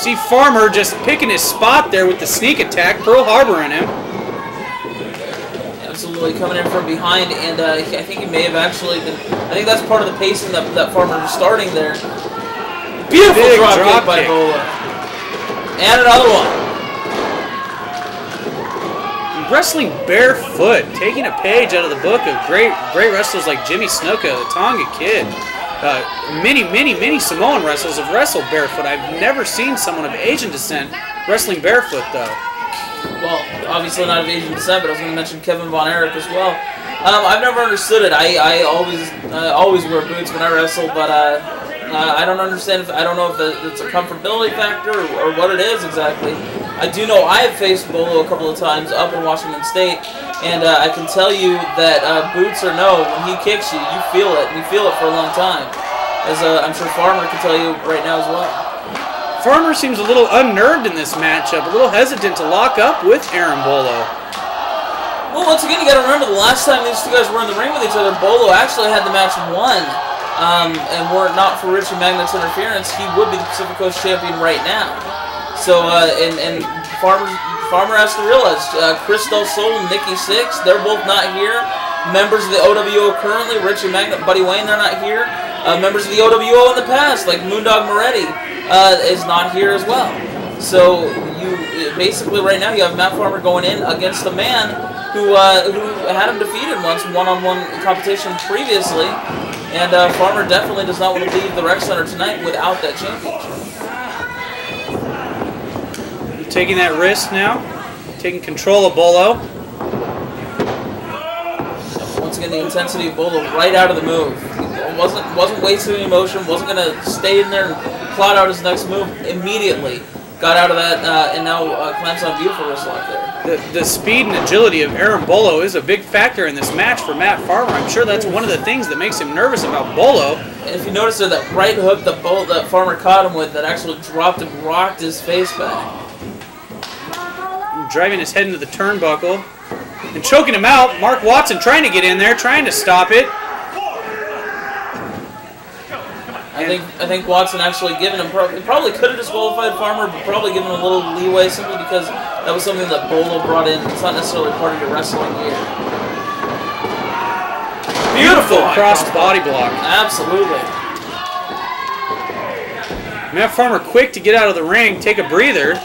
See Farmer just picking his spot there with the sneak attack, Pearl Harbor in him. Absolutely coming in from behind, and I think he may have actually been. I think that's part of the pacing that Farmer was starting there. Beautiful drop kick by Bolo. And another one. Wrestling barefoot, taking a page out of the book of great wrestlers like Jimmy Snuka, the Tonga Kid. Many Samoan wrestlers have wrestled barefoot. I've never seen someone of Asian descent wrestling barefoot, though. Well, obviously not of Asian descent, but I was going to mention Kevin Von Erich as well. I've never understood it. I always wear boots when I wrestle, but I don't understand. I don't know if it's a comfortability factor or what it is exactly. I do know I have faced Bolo a couple of times up in Washington State, and I can tell you that boots or no, when he kicks you, you feel it. You feel it for a long time, as I'm sure Farmer can tell you right now as well. Farmer seems a little unnerved in this matchup, a little hesitant to lock up with Aaron Bolo. Well, once again, you got to remember the last time these two guys were in the ring with each other, Bolo actually had the match won. And were it not for Richie Magnet's interference, he would be the Pacific Coast champion right now. So, and Farmer has to realize, Chris Del Sol and Nikki Sixx, they're both not here. Members of the OWO currently, Richie Magnet, Buddy Wayne, they're not here. Members of the OWO in the past, like Moondog Moretti, is not here as well. So, you basically right now you have Matt Farmer going in against a man who had him defeated once, one-on-one competition previously. And Farmer definitely does not want to leave the Rec Center tonight without that championship. Taking that wrist now, taking control of Bolo. Once again, the intensity of Bolo right out of the move. Wasn't wasting emotion. Wasn't going to stay in there and plot out his next move immediately. Got out of that and now clamps on a beautiful wrist lock there. The speed and agility of Aaron Bolo is a big factor in this match for Matt Farmer. I'm sure that's one of the things that makes him nervous about Bolo. And if you notice there, that right hook that Farmer caught him with that actually dropped and rocked his face back. Driving his head into the turnbuckle and choking him out. Mark Watson trying to get in there, trying to stop it. I think Watson actually given him probably could have disqualified Farmer, but probably given him a little leeway simply because that was something that Bolo brought in. It's not necessarily part of your wrestling gear. Beautiful crossed body block. Absolutely. Matt Farmer quick to get out of the ring, take a breather.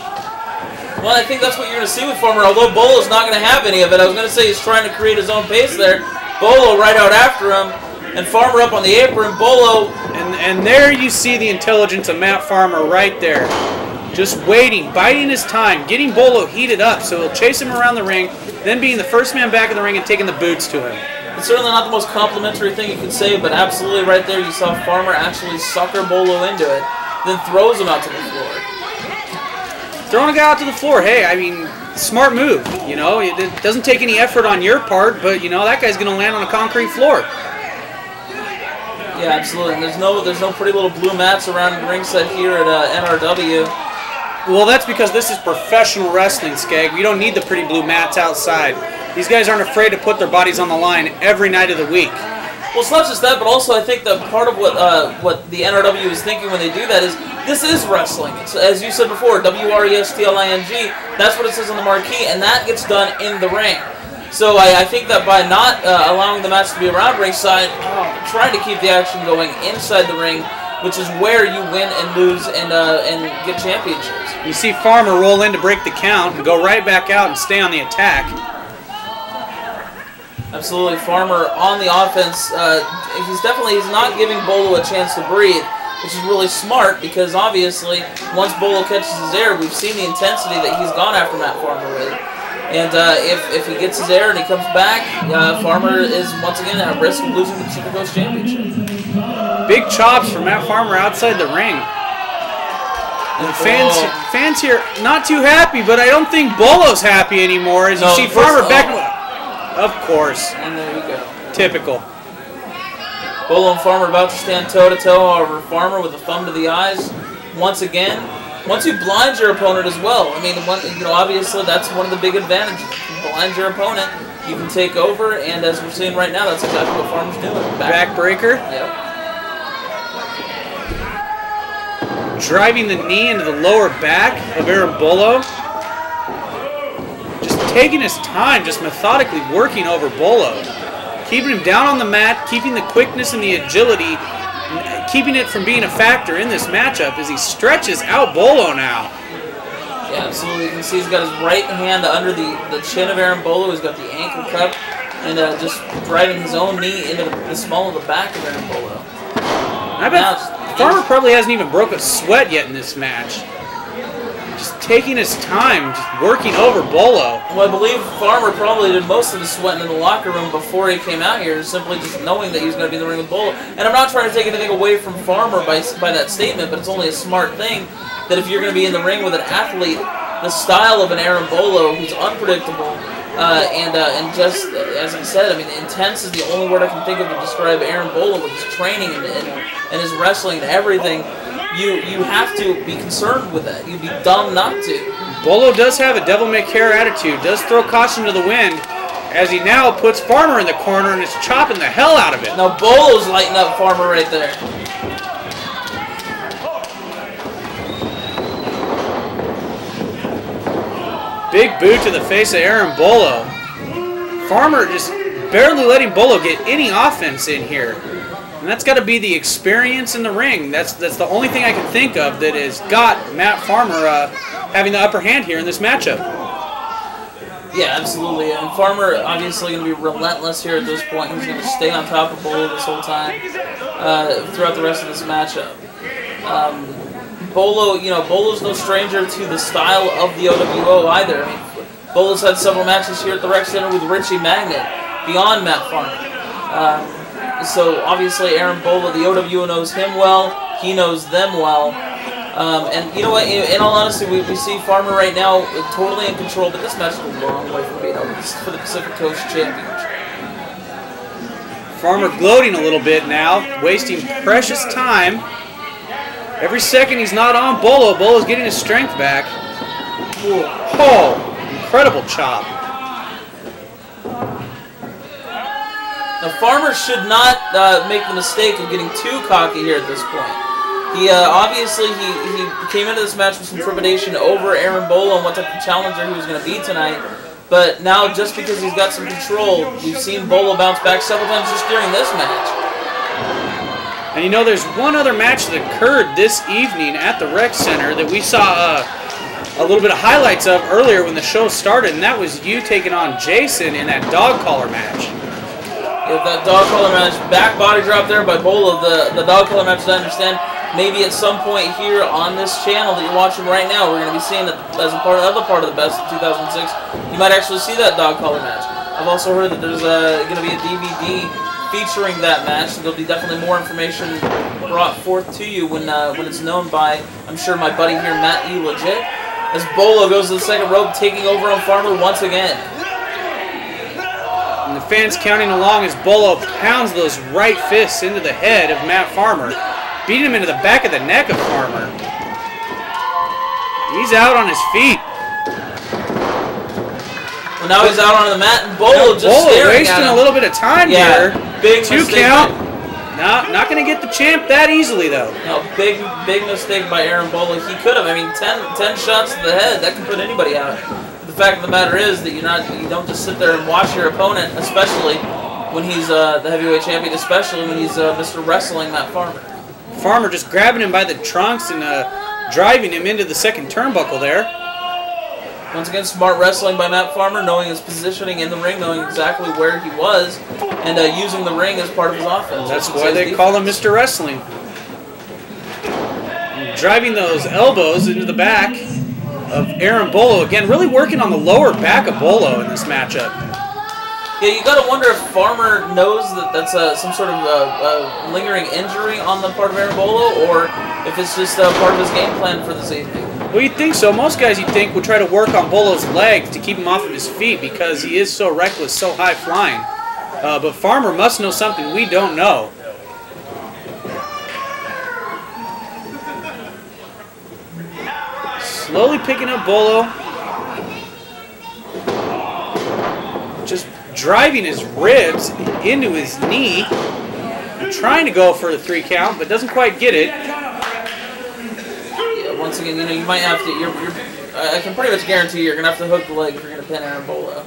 Well, I think that's what you're going to see with Farmer, although Bolo's not going to have any of it. I was going to say he's trying to create his own pace there. Bolo right out after him, and Farmer up on the apron. Bolo. And there you see the intelligence of Matt Farmer right there. Just waiting, biding his time, getting Bolo heated up so he'll chase him around the ring, then being the first man back in the ring and taking the boots to him. It's certainly not the most complimentary thing you could say, but absolutely right there you saw Farmer actually sucker Bolo into it, then throws him out to the floor. Throwing a guy out to the floor, hey, I mean, smart move. You know, it doesn't take any effort on your part, but you know that guy's going to land on a concrete floor. Yeah, absolutely. And there's no pretty little blue mats around the ringside here at NRW. Well, that's because this is professional wrestling, Skag. We don't need the pretty blue mats outside. These guys aren't afraid to put their bodies on the line every night of the week. Well, it's not just that, but also I think that part of what the NRW is thinking when they do that is this is wrestling. It's, as you said before, W-R-E-S-T-L-I-N-G. That's what it says on the marquee, and that gets done in the ring. So I think that by not allowing the match to be around ringside, trying to keep the action going inside the ring, which is where you win and lose and get championships. You see Farmer roll in to break the count and go right back out and stay on the attack. Absolutely, Farmer on the offense. He's not giving Bolo a chance to breathe, which is really smart because obviously once Bolo catches his air, we've seen the intensity that he's gone after Matt Farmer with. And if he gets his air and he comes back, Farmer is once again at risk of losing the Pacific Coast Championship. Big chops for Matt Farmer outside the ring. And fans here not too happy, but I don't think Bolo's happy anymore. As you see Farmer back. Of course. And there you go. Typical. Bolo and Farmer about to stand toe-to-toe. However, Farmer with a thumb to the eyes once again. Once you blind your opponent as well, I mean, obviously that's one of the big advantages. If you blind your opponent, you can take over, and as we're seeing right now, that's exactly what Farmer's doing. Backbreaker. Yep. driving the knee into the lower back of Aaron Bolo. Just taking his time, just methodically working over Bolo. Keeping him down on the mat, keeping the quickness and the agility, keeping it from being a factor in this matchup as he stretches out Bolo now. Yeah, absolutely. You can see he's got his right hand under the chin of Aaron Bolo. He's got the ankle cup and just driving his own knee into the small of the back of Aaron Bolo. I bet Farmer probably hasn't even broke a sweat yet in this match. Just taking his time, just working over Bolo. Well, I believe Farmer probably did most of the sweating in the locker room before he came out here, simply just knowing that he was going to be in the ring with Bolo. And I'm not trying to take anything away from Farmer by that statement, but it's only a smart thing that if you're going to be in the ring with an athlete the style of an Aaron Bolo who's unpredictable and just, as I said, I mean, intense is the only word I can think of to describe Aaron Bolo with his training and his wrestling and everything. You have to be concerned with that. You'd be dumb not to. Bolo does have a devil-may-care attitude, does throw caution to the wind, as he now puts Farmer in the corner and is chopping the hell out of it. Now Bolo's lighting up Farmer right there. Big boot to the face of Aaron Bolo. Farmer just barely letting Bolo get any offense in here. And that's got to be the experience in the ring. That's the only thing I can think of that has got Matt Farmer having the upper hand here in this matchup. Yeah, absolutely. And Farmer obviously going to be relentless here at this point. He's going to stay on top of Bolo this whole time throughout the rest of this matchup. Bolo, Bolo's no stranger to the style of the OWO either. I mean, Bolo's had several matches here at the Rec Center with Richie Magnet, beyond Matt Farmer. So obviously Aaron Bolo, the OWO knows him well, he knows them well. And you know what, in all honesty, we see Farmer right now totally in control, but this match is a long way from being over for the Pacific Coast Championship. Farmer gloating a little bit now, wasting precious time. Every second he's not on Bolo, Bolo's getting his strength back. Oh, incredible chop. Now Farmer should not make the mistake of getting too cocky here at this point. He obviously he came into this match with some trepidation over Aaron Bolo and what type of challenger he was going to be tonight. But now, just because he's got some control, we've seen Bolo bounce back several times just during this match. And there's one other match that occurred this evening at the Rec Center that we saw a little bit of highlights of earlier when the show started, and that was you taking on Jason in that dog collar match. Yeah, that dog collar match, back body drop there by Bolo. The dog collar match, I understand, maybe at some point here on this channel that you're watching right now, we're going to be seeing that as a part of the Best of 2006. You might actually see that dog collar match. I've also heard that there's going to be a DVD featuring that match, so there'll be definitely more information brought forth to you when it's known by, I'm sure, my buddy here, Matt E. Legit, as Bolo goes to the second rope, taking over on Farmer once again. And the fans counting along as Bolo pounds those right fists into the head of Matt Farmer, beating him into the back of the neck of Farmer. He's out on his feet. Well, now he's out on the mat, and Bolo just staring wasting at him. a little bit of time here. Big 2 count. Not going to get the champ that easily, though. No, big mistake by Aaron Bolo. He could have. I mean, 10 shots to the head, that could put anybody out. But the fact of the matter is that you don't just sit there and watch your opponent, especially when he's the heavyweight champion, especially when he's Mr. Wrestling Matt Farmer. Farmer just grabbing him by the trunks and driving him into the second turnbuckle there. Once again, smart wrestling by Matt Farmer, knowing his positioning in the ring, knowing exactly where he was, and using the ring as part of his offense. That's why they call him Mr. Wrestling. And driving those elbows into the back of Aaron Bolo. Again, really working on the lower back of Bolo in this matchup. Yeah, you got to wonder if Farmer knows that that's some sort of lingering injury on the part of Aaron Bolo, or if it's just part of his game plan for this evening. Well, you'd think so. Most guys, you'd think, would try to work on Bolo's legs to keep him off of his feet because he is so reckless, so high-flying. But Farmer must know something we don't know. Slowly picking up Bolo. Just driving his ribs into his knee. Trying to go for the 3 count, but doesn't quite get it. once again, you know, you might have to. I can pretty much guarantee you're gonna have to hook the leg if you're gonna pin Aaron Bolo.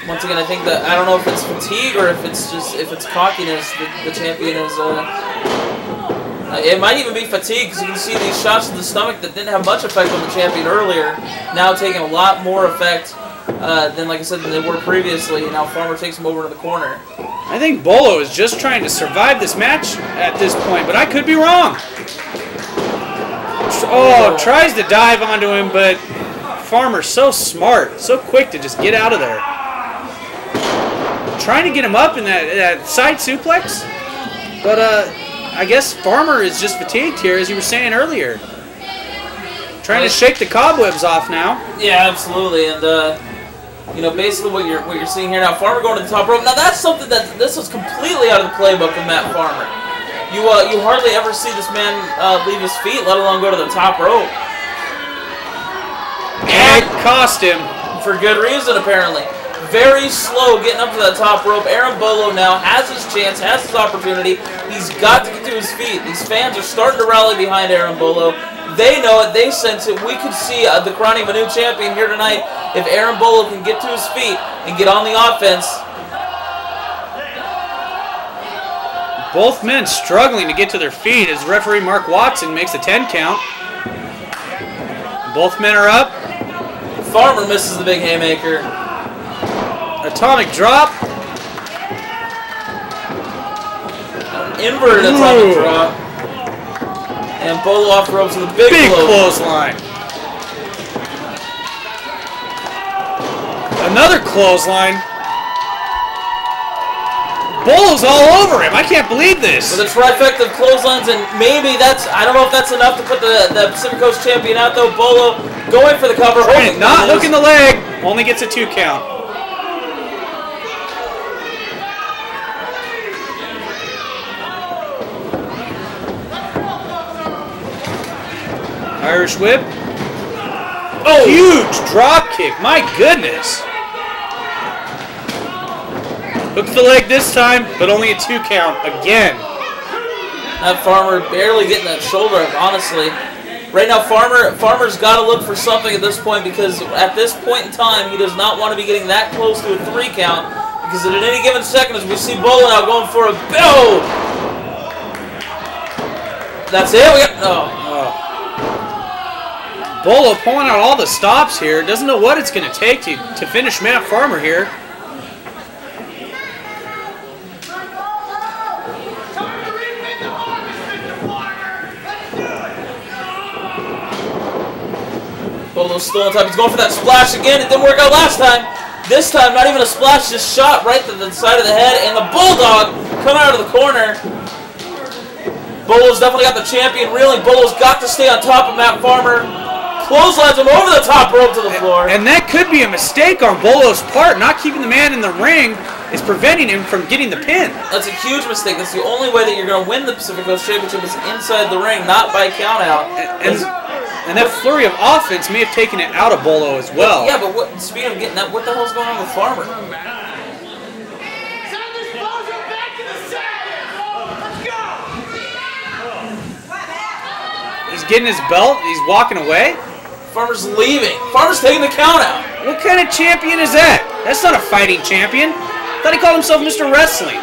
Once again, I think that I don't know if it's fatigue or if it's cockiness that the champion is. It might even be fatigue because you can see these shots to the stomach that didn't have much effect on the champion earlier, now taking a lot more effect than, like I said, than they were previously. Now Farmer takes him over to the corner. I think Bolo is just trying to survive this match at this point, but I could be wrong. Oh, tries to dive onto him, but Farmer's so smart, so quick to just get out of there. Trying to get him up in that side suplex, but I guess Farmer is just fatigued here, as you were saying earlier. Trying to shake the cobwebs off now. Yeah, absolutely, and you know, basically what you're seeing here now, Farmer going to the top rope. Now that's something that this was completely out of the playbook of Matt Farmer. You hardly ever see this man leave his feet, let alone go to the top rope. And it cost him. For good reason, apparently. Very slow getting up to that top rope. Aaron Bolo now has his chance, has his opportunity. He's got to get to his feet. These fans are starting to rally behind Aaron Bolo. They know it. They sense it. We could see the crowning of a new champion here tonight if Aaron Bolo can get to his feet and get on the offense. Both men struggling to get to their feet as referee Mark Watson makes a 10 count. Both men are up. Farmer misses the big haymaker. Atomic drop. Inverted atomic drop. And Bolo off the ropes with a big clothesline. Another clothesline. Bolo's all over him. I can't believe this. With a trifecta of clotheslines, and maybe that's, I don't know if that's enough to put the Pacific Coast champion out, though. Bolo going for the cover. Not hooking the leg. Only gets a 2 count. Irish whip. Oh, huge drop kick. My goodness. Hooks the leg this time, but only a 2 count again. That Farmer barely getting that shoulder up, honestly. Right now, Farmer's got to look for something at this point, because at this point in time, he does not want to be getting that close to a 3 count, because at any given second, as we see Bolo now going for a bill. That's it. We got Bolo pulling out all the stops here. Doesn't know what it's going to take to finish Matt Farmer here. Bolo's still on top. He's going for that splash again. It didn't work out last time. This time, not even a splash, just shot right to the side of the head. And the Bulldog coming out of the corner. Bolo's definitely got the champion reeling. Bolo's got to stay on top of Matt Farmer. Clotheslines him over the top rope to the floor. And that could be a mistake on Bolo's part. Not keeping the man in the ring is preventing him from getting the pin. That's a huge mistake. That's the only way that you're going to win the Pacific Coast Championship is inside the ring, not by count out. And that flurry of offense may have taken it out of Bolo as well. Yeah, but speaking of getting that, what the hell's going on with Farmer? He's getting his belt. He's walking away. Farmer's leaving. Farmer's taking the count out. What kind of champion is that? That's not a fighting champion. I thought he called himself Mr. Wrestling.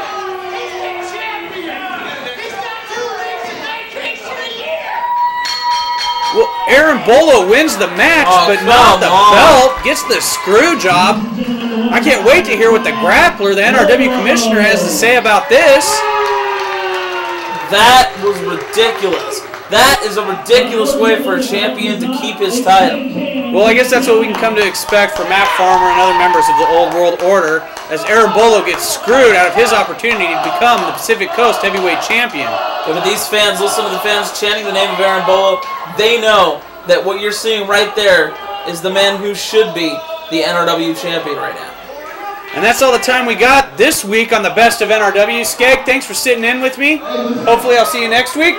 Well, Aaron Bolo wins the match, but not the belt. Gets the screw job. I can't wait to hear what the grappler, the NRW commissioner, has to say about this. That was ridiculous. That is a ridiculous way for a champion to keep his title. Well, I guess that's what we can come to expect from Matt Farmer and other members of the Old World Order, as Aaron Bolo gets screwed out of his opportunity to become the Pacific Coast Heavyweight Champion. But when these fans listen to the fans chanting the name of Aaron Bolo, they know that what you're seeing right there is the man who should be the NRW champion right now. And that's all the time we got this week on the Best of NRW. Skeg, thanks for sitting in with me. Hopefully I'll see you next week.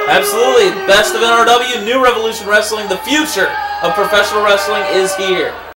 Absolutely. Best of NRW, New Revolution Wrestling, the future of professional wrestling is here.